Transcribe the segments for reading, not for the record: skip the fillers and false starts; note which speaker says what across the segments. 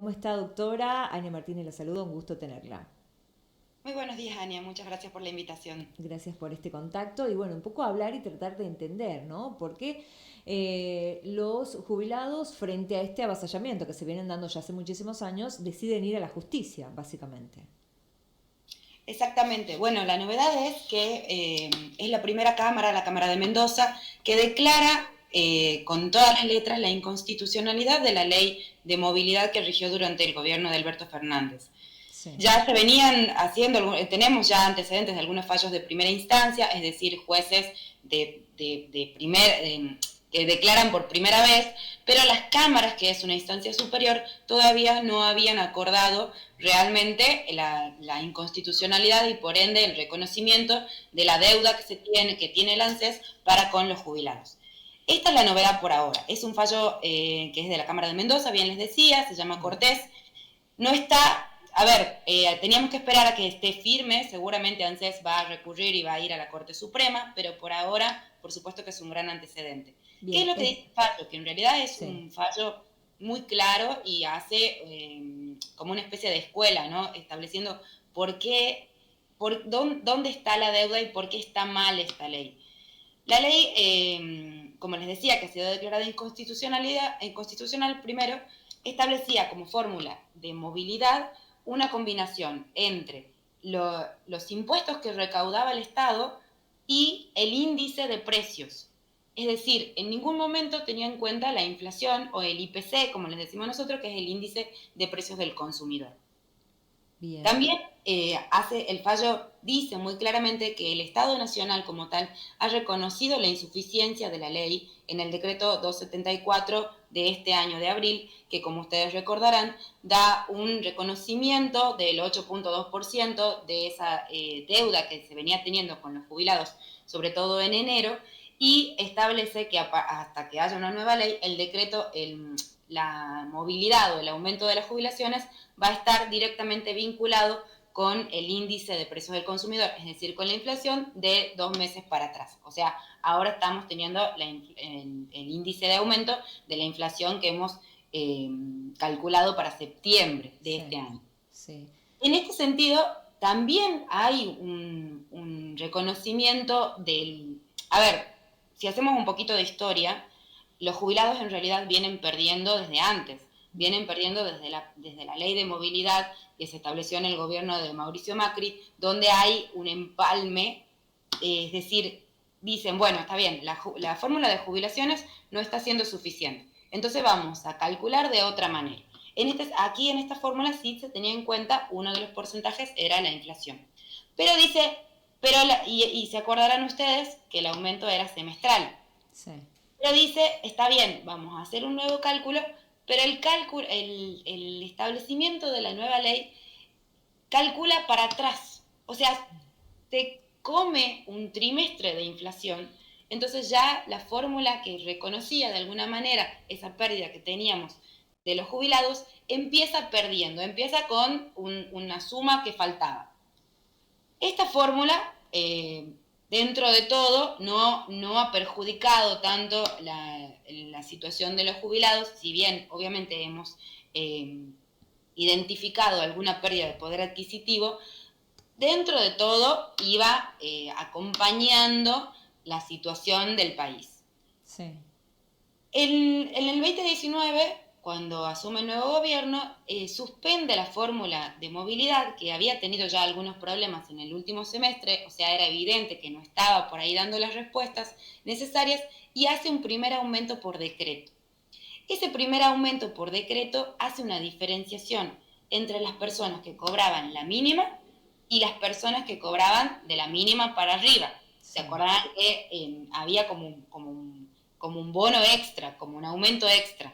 Speaker 1: ¿Cómo está, doctora? Ania Martínez la saludo, un gusto tenerla.
Speaker 2: Muy buenos días, Ania. Muchas gracias por la invitación.
Speaker 1: Gracias por este contacto y bueno, un poco hablar y tratar de entender, ¿no? ¿Por qué los jubilados frente a este avasallamiento que se vienen dando ya hace muchísimos años deciden ir a la justicia, básicamente?
Speaker 2: Exactamente. Bueno, la novedad es que es la primera Cámara, la Cámara de Mendoza, que declara con todas las letras la inconstitucionalidad de la ley de movilidad que rigió durante el gobierno de Alberto Fernández.
Speaker 1: Sí.
Speaker 2: Ya se venían haciendo, tenemos ya antecedentes de algunos fallos de primera instancia, es decir, jueces de primer, que declaran por primera vez, pero las cámaras, que es una instancia superior, todavía no habían acordado realmente la inconstitucionalidad y por ende el reconocimiento de la deuda que tiene el ANSES para con los jubilados. Esta es la novedad por ahora. Es un fallo que es de la Cámara de Mendoza, bien les decía, se llama Cortés. No está, a ver, teníamos que esperar a que esté firme, seguramente ANSES va a recurrir y va a ir a la Corte Suprema, pero por ahora, por supuesto que es un gran antecedente. ¿Qué es
Speaker 1: Bien,
Speaker 2: lo que dice el fallo? Que en realidad es
Speaker 1: sí.
Speaker 2: un fallo muy claro y hace como una especie de escuela, ¿no? Estableciendo por qué, dónde está la deuda y por qué está mal esta ley. La ley, como les decía, que ha sido declarada inconstitucional primero, establecía como fórmula de movilidad una combinación entre los impuestos que recaudaba el Estado y el índice de precios. Es decir, en ningún momento tenía en cuenta la inflación o el IPC, como les decimos nosotros, que es el índice de precios del consumidor.
Speaker 1: Bien.
Speaker 2: También el fallo dice muy claramente que el Estado Nacional como tal ha reconocido la insuficiencia de la ley en el decreto 274 de este año de abril, que como ustedes recordarán, da un reconocimiento del 8.2% de esa deuda que se venía teniendo con los jubilados, sobre todo en enero, y establece que hasta que haya una nueva ley, el decreto, la movilidad o el aumento de las jubilaciones va a estar directamente vinculado con el índice de precios del consumidor, es decir, con la inflación de 2 meses para atrás. O sea, ahora estamos teniendo el índice de aumento de la inflación que hemos eh, calculado para septiembre de este
Speaker 1: Sí,
Speaker 2: año.
Speaker 1: sí.
Speaker 2: En este sentido, también hay un reconocimiento del... A ver, si hacemos un poquito de historia, los jubilados en realidad vienen perdiendo desde antes, vienen perdiendo desde la ley de movilidad que se estableció en el gobierno de Mauricio Macri, donde hay un empalme, es decir, dicen, bueno, está bien, la fórmula de jubilaciones no está siendo suficiente, entonces vamos a calcular de otra manera. Aquí en esta fórmula sí se tenía en cuenta uno de los porcentajes era la inflación. Pero dice, y se acordarán ustedes que el aumento era semestral.
Speaker 1: Sí.
Speaker 2: Pero dice, está bien, vamos a hacer un nuevo cálculo, pero el establecimiento de la nueva ley calcula para atrás. O sea, te come un trimestre de inflación, entonces ya la fórmula que reconocía de alguna manera esa pérdida que teníamos de los jubilados empieza perdiendo, empieza con una suma que faltaba. Esta fórmula, dentro de todo, no ha perjudicado tanto la situación de los jubilados, si bien obviamente hemos identificado alguna pérdida de poder adquisitivo, dentro de todo iba acompañando la situación del país.
Speaker 1: Sí.
Speaker 2: En el 2019, cuando asume el nuevo gobierno, suspende la fórmula de movilidad, que había tenido ya algunos problemas en el último semestre, o sea, era evidente que no estaba por ahí dando las respuestas necesarias, y hace un primer aumento por decreto. Ese primer aumento por decreto hace una diferenciación entre las personas que cobraban la mínima y las personas que cobraban de la mínima para arriba. ¿Se
Speaker 1: Sí.
Speaker 2: acordarán que había como un bono extra, como un aumento extra?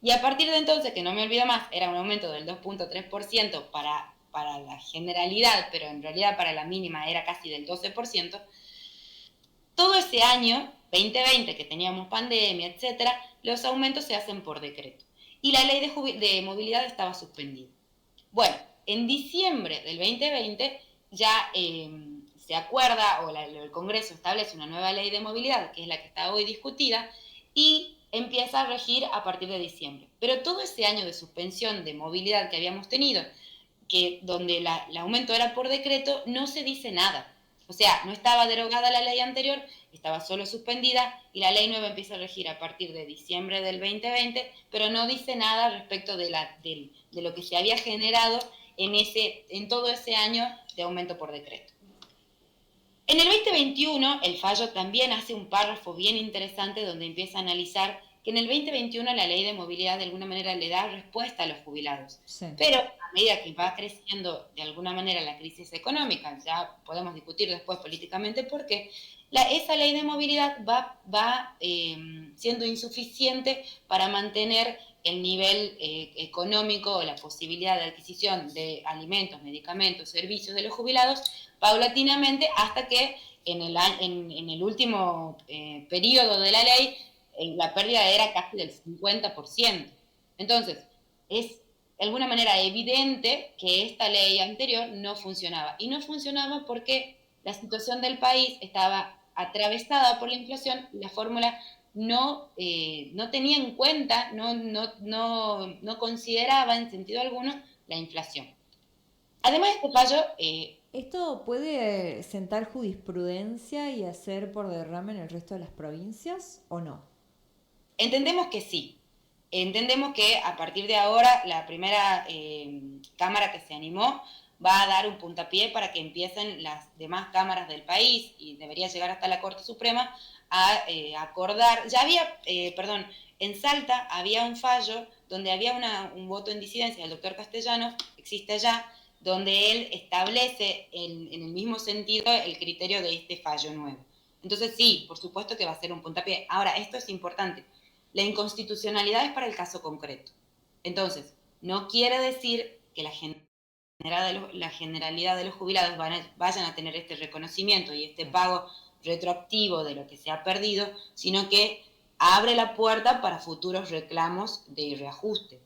Speaker 2: Y a partir de entonces, que no me olvido más, era un aumento del 2.3% para la generalidad, pero en realidad para la mínima era casi del 12%. Todo ese año, 2020, que teníamos pandemia, etcétera, los aumentos se hacen por decreto. Y la ley de movilidad estaba suspendida. Bueno, en diciembre del 2020 ya se acuerda, o el Congreso establece una nueva ley de movilidad, que es la que está hoy discutida, y empieza a regir a partir de diciembre. Pero todo ese año de suspensión de movilidad que habíamos tenido, donde el aumento era por decreto, no se dice nada. O sea, no estaba derogada la ley anterior, estaba solo suspendida y la ley nueva empieza a regir a partir de diciembre del 2020, pero no dice nada respecto de lo que se había generado en todo ese año de aumento por decreto. En el 2021, el fallo también hace un párrafo bien interesante donde empieza a analizar que en el 2021 la ley de movilidad de alguna manera le da respuesta a los jubilados. Sí. Pero a medida que va creciendo de alguna manera la crisis económica, ya podemos discutir después políticamente por qué, esa ley de movilidad va siendo insuficiente para mantener el nivel económico o la posibilidad de adquisición de alimentos, medicamentos, servicios de los jubilados paulatinamente hasta que en el último periodo de la ley la pérdida era casi del 50%. Entonces, es de alguna manera evidente que esta ley anterior no funcionaba. Y no funcionaba porque la situación del país estaba atravesada por la inflación y la fórmula no tenía en cuenta, no consideraba en sentido alguno la inflación. Además, este fallo...
Speaker 1: ¿Esto puede sentar jurisprudencia y hacer por derrame en el resto de las provincias o no?
Speaker 2: Entendemos que sí. Entendemos que a partir de ahora la primera cámara que se animó va a dar un puntapié para que empiecen las demás cámaras del país y debería llegar hasta la Corte Suprema a acordar. Ya había, en Salta había un fallo donde había un voto en disidencia del doctor Castellano, existe ya, donde él establece en el mismo sentido el criterio de este fallo nuevo. Entonces sí, por supuesto que va a ser un puntapié. Ahora, esto es importante. La inconstitucionalidad es para el caso concreto. Entonces, no quiere decir que la generalidad de los jubilados vayan a tener este reconocimiento y este pago retroactivo de lo que se ha perdido, sino que abre la puerta para futuros reclamos de reajuste,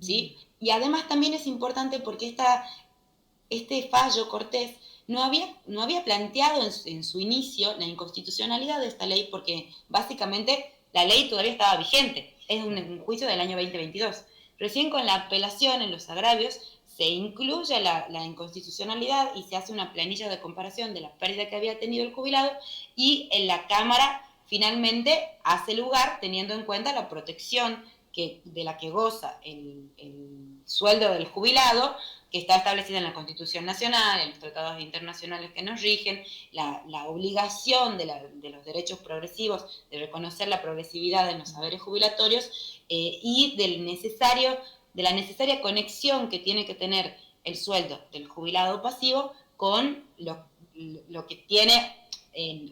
Speaker 2: ¿sí? Y además también es importante porque este fallo Cortés no había planteado en su inicio la inconstitucionalidad de esta ley porque básicamente la ley todavía estaba vigente, es un juicio del año 2022. Recién con la apelación en los agravios se incluye la inconstitucionalidad y se hace una planilla de comparación de la pérdida que había tenido el jubilado y en la Cámara finalmente hace lugar teniendo en cuenta la protección de la que goza el sueldo del jubilado, que está establecida en la Constitución Nacional, en los tratados internacionales que nos rigen, la obligación de los derechos progresivos de reconocer la progresividad en los saberes jubilatorios y de la necesaria conexión que tiene que tener el sueldo del jubilado pasivo con lo que tiene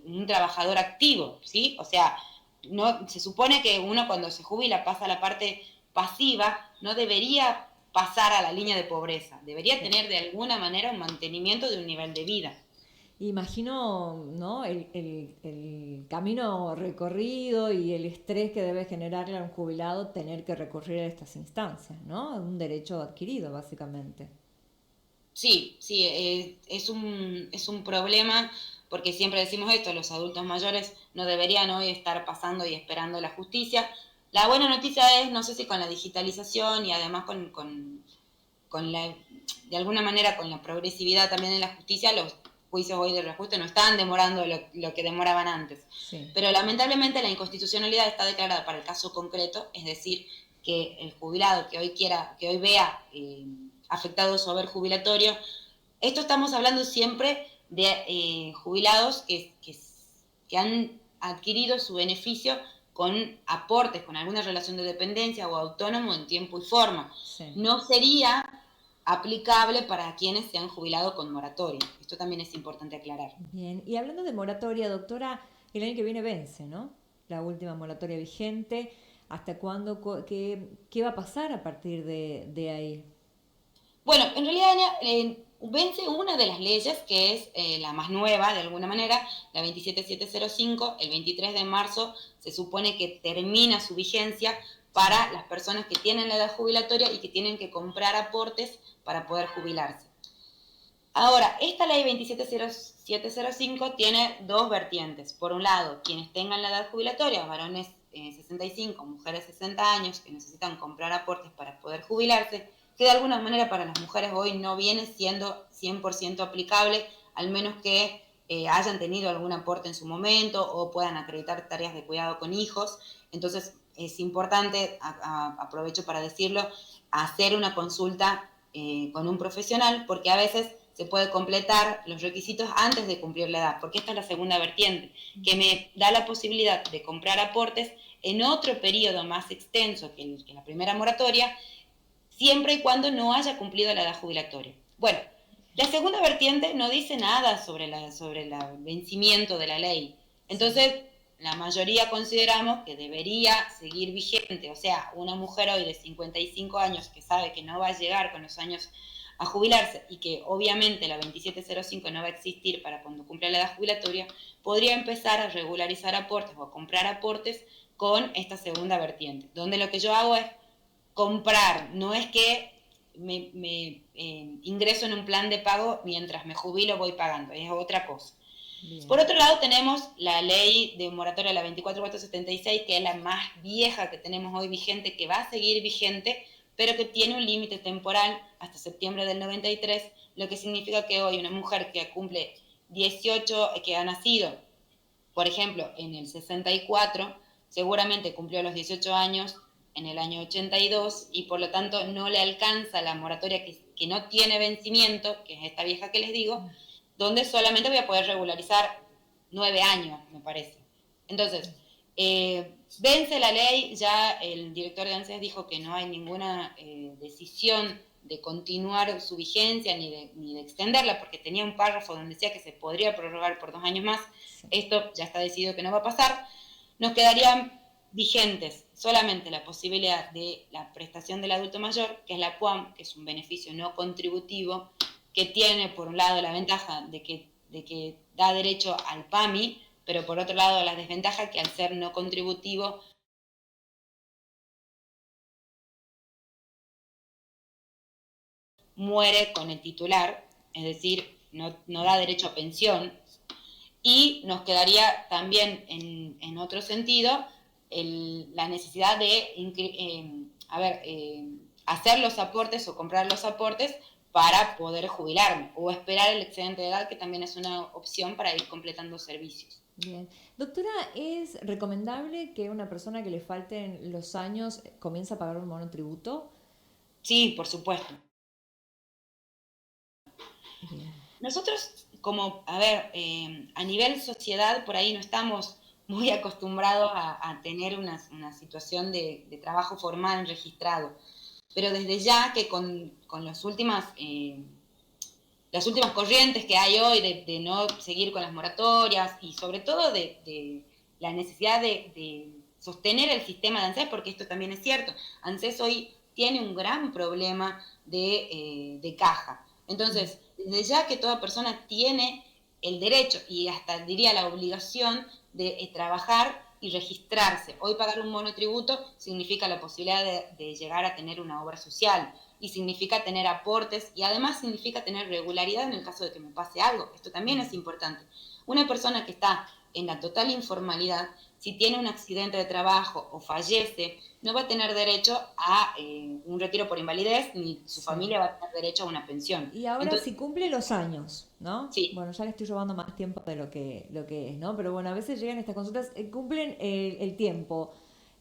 Speaker 2: un trabajador activo, ¿sí? O sea, no, se supone que uno cuando se jubila pasa a la parte pasiva, no debería pasar a la línea de pobreza, debería tener de alguna manera un mantenimiento de un nivel de vida.
Speaker 1: Imagino, ¿no? El camino recorrido y el estrés que debe generarle a un jubilado tener que recurrir a estas instancias, ¿no? Un derecho adquirido, básicamente.
Speaker 2: Sí, es un problema porque siempre decimos esto, los adultos mayores no deberían hoy estar pasando y esperando la justicia. La buena noticia es, no sé si con la digitalización y además de alguna manera con la progresividad también en la justicia, los juicios hoy de reajuste no están demorando lo que demoraban antes. Sí. Pero lamentablemente la inconstitucionalidad está declarada para el caso concreto, es decir, que el jubilado que hoy vea afectado su haber jubilatorio, esto estamos hablando siempre de jubilados que han adquirido su beneficio con aportes, con alguna relación de dependencia o autónomo en tiempo y forma. Sí. No sería aplicable para quienes se han jubilado con moratoria. Esto también es importante aclarar.
Speaker 1: Bien, y hablando de moratoria, doctora, el año que viene vence, ¿no? La última moratoria vigente. ¿Hasta cuándo? ¿Qué va a pasar a partir de ahí?
Speaker 2: Bueno, en realidad vence una de las leyes que es la más nueva de alguna manera, la 27705, el 23 de marzo se supone que termina su vigencia para las personas que tienen la edad jubilatoria y que tienen que comprar aportes para poder jubilarse. Ahora, esta ley 27705 tiene dos vertientes. Por un lado, quienes tengan la edad jubilatoria, varones 65, mujeres de 60 años que necesitan comprar aportes para poder jubilarse, que de alguna manera para las mujeres hoy no viene siendo 100% aplicable, al menos que hayan tenido algún aporte en su momento o puedan acreditar tareas de cuidado con hijos. Entonces es importante, aprovecho para decirlo, hacer una consulta con un profesional, porque a veces se puede completar los requisitos antes de cumplir la edad, porque esta es la segunda vertiente, que me da la posibilidad de comprar aportes en otro periodo más extenso que la primera moratoria, siempre y cuando no haya cumplido la edad jubilatoria. Bueno, la segunda vertiente no dice nada sobre el vencimiento de la ley. Entonces, la mayoría consideramos que debería seguir vigente. O sea, una mujer hoy de 55 años que sabe que no va a llegar con los años a jubilarse y que obviamente la 2705 no va a existir para cuando cumpla la edad jubilatoria, podría empezar a regularizar aportes o a comprar aportes con esta segunda vertiente, donde lo que yo hago es comprar, no es que me ingreso en un plan de pago mientras me jubilo voy pagando, es otra cosa. Bien. Por otro lado tenemos la ley de moratoria, la 24476, que es la más vieja que tenemos hoy vigente, que va a seguir vigente, pero que tiene un límite temporal hasta septiembre del 93, lo que significa que hoy una mujer que cumple 18, que ha nacido, por ejemplo, en el 64, seguramente cumplió los 18 años en el año 82 y por lo tanto no le alcanza la moratoria que no tiene vencimiento, que es esta vieja que les digo, donde solamente voy a poder regularizar 9 años, me parece. Entonces, vence la ley, ya el director de ANSES dijo que no hay ninguna decisión de continuar su vigencia ni de extenderla, porque tenía un párrafo donde decía que se podría prorrogar por 2 años más. Sí. Esto ya está decidido que no va a pasar. Nos quedarían vigentes solamente la posibilidad de la prestación del adulto mayor, que es la PUAM, que es un beneficio no contributivo, que tiene por un lado la ventaja de que da derecho al PAMI, pero por otro lado la desventaja que al ser no contributivo muere con el titular, es decir, no da derecho a pensión, y nos quedaría también en otro sentido la necesidad de hacer los aportes o comprar los aportes para poder jubilarme o esperar el excedente de edad, que también es una opción para ir completando servicios.
Speaker 1: Bien. Doctora, ¿es recomendable que una persona que le falten los años comience a pagar un monotributo?
Speaker 2: Sí, por supuesto. Bien. Nosotros, a nivel sociedad, por ahí no estamos muy acostumbrados a tener una situación de trabajo formal registrado. Pero desde ya que con las últimas corrientes que hay hoy de no seguir con las moratorias y sobre todo de la necesidad de sostener el sistema de ANSES, porque esto también es cierto, ANSES hoy tiene un gran problema de caja. Entonces, desde ya que toda persona tiene el derecho y hasta diría la obligación de trabajar y registrarse. Hoy pagar un monotributo significa la posibilidad de llegar a tener una obra social y significa tener aportes y además significa tener regularidad en el caso de que me pase algo. Esto también es importante. Una persona que está en la total informalidad, si tiene un accidente de trabajo o fallece, no va a tener derecho a un retiro por invalidez, ni su familia va a tener derecho a una pensión.
Speaker 1: Y ahora entonces, si cumple los años, ¿no?
Speaker 2: Sí.
Speaker 1: Bueno, ya le estoy robando más tiempo de lo que es, ¿no? Pero bueno, a veces llegan estas consultas, cumplen el tiempo.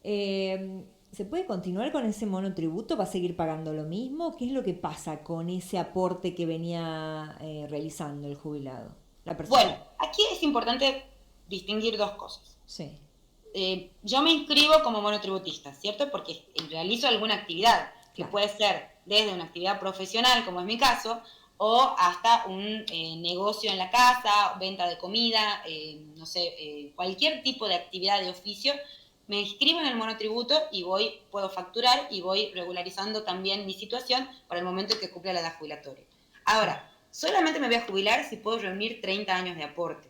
Speaker 1: ¿Se puede continuar con ese monotributo? ¿Va a seguir pagando lo mismo? ¿Qué es lo que pasa con ese aporte que venía realizando el jubilado? La persona.
Speaker 2: Bueno, aquí es importante distinguir dos cosas.
Speaker 1: Sí.
Speaker 2: Yo me inscribo como monotributista, ¿cierto? Porque realizo alguna actividad, que puede ser desde una actividad profesional, como es mi caso, o hasta un negocio en la casa, venta de comida, cualquier tipo de actividad de oficio. Me inscribo en el monotributo y puedo facturar y voy regularizando también mi situación para el momento en que cumpla la edad jubilatoria. Ahora, solamente me voy a jubilar si puedo reunir 30 años de aporte.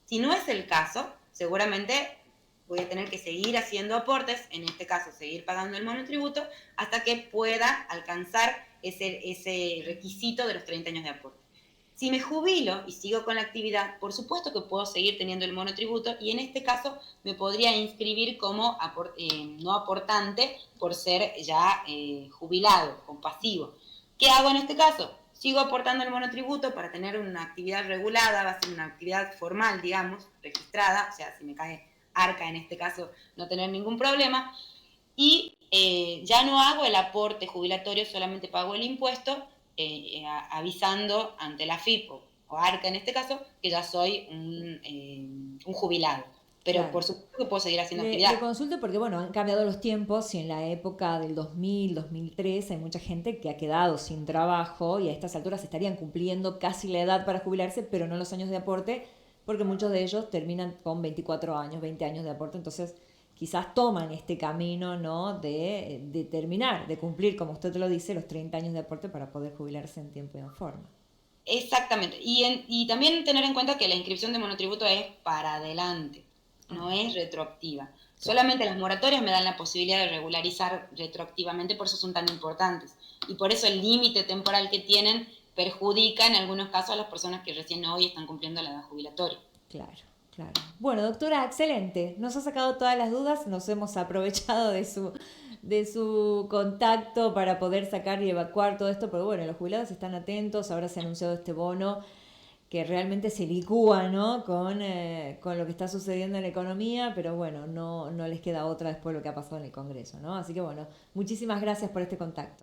Speaker 2: Si no es el caso, seguramente voy a tener que seguir haciendo aportes, en este caso seguir pagando el monotributo, hasta que pueda alcanzar ese requisito de los 30 años de aporte. Si me jubilo y sigo con la actividad, por supuesto que puedo seguir teniendo el monotributo y en este caso me podría inscribir como no aportante por ser ya jubilado, con pasivo. ¿Qué hago en este caso? Sigo aportando el monotributo para tener una actividad regulada, va a ser una actividad formal, digamos, registrada, o sea, si me cae arca en este caso, no tener ningún problema. Y ya no hago el aporte jubilatorio, solamente pago el impuesto, avisando ante la FIP o ARCA en este caso, que ya soy un jubilado. Pero
Speaker 1: Claro.
Speaker 2: por supuesto que puedo seguir haciendo
Speaker 1: Le
Speaker 2: actividad.
Speaker 1: consulto porque, bueno, han cambiado los tiempos y en la época del 2000, 2003 hay mucha gente que ha quedado sin trabajo y a estas alturas estarían cumpliendo casi la edad para jubilarse, pero no los años de aporte, porque muchos de ellos terminan con 24 años, 20 años de aporte, entonces quizás toman este camino, ¿no? De terminar, de cumplir, como usted lo dice, los 30 años de aporte para poder jubilarse en tiempo y en forma.
Speaker 2: Exactamente. Y también tener en cuenta que la inscripción de monotributo es para adelante, no
Speaker 1: Ah,
Speaker 2: es retroactiva.
Speaker 1: claro.
Speaker 2: Solamente las moratorias me dan la posibilidad de regularizar retroactivamente, por eso son tan importantes. Y por eso el límite temporal que tienen perjudica en algunos casos a las personas que recién hoy están cumpliendo la edad jubilatoria.
Speaker 1: Claro, claro. Bueno, doctora, excelente. Nos ha sacado todas las dudas, nos hemos aprovechado de su contacto para poder sacar y evacuar todo esto, pero bueno, los jubilados están atentos, ahora se ha anunciado este bono que realmente se licúa, ¿no? Con lo que está sucediendo en la economía, pero bueno, no les queda otra después de lo que ha pasado en el Congreso, ¿no? Así que bueno, muchísimas gracias por este contacto.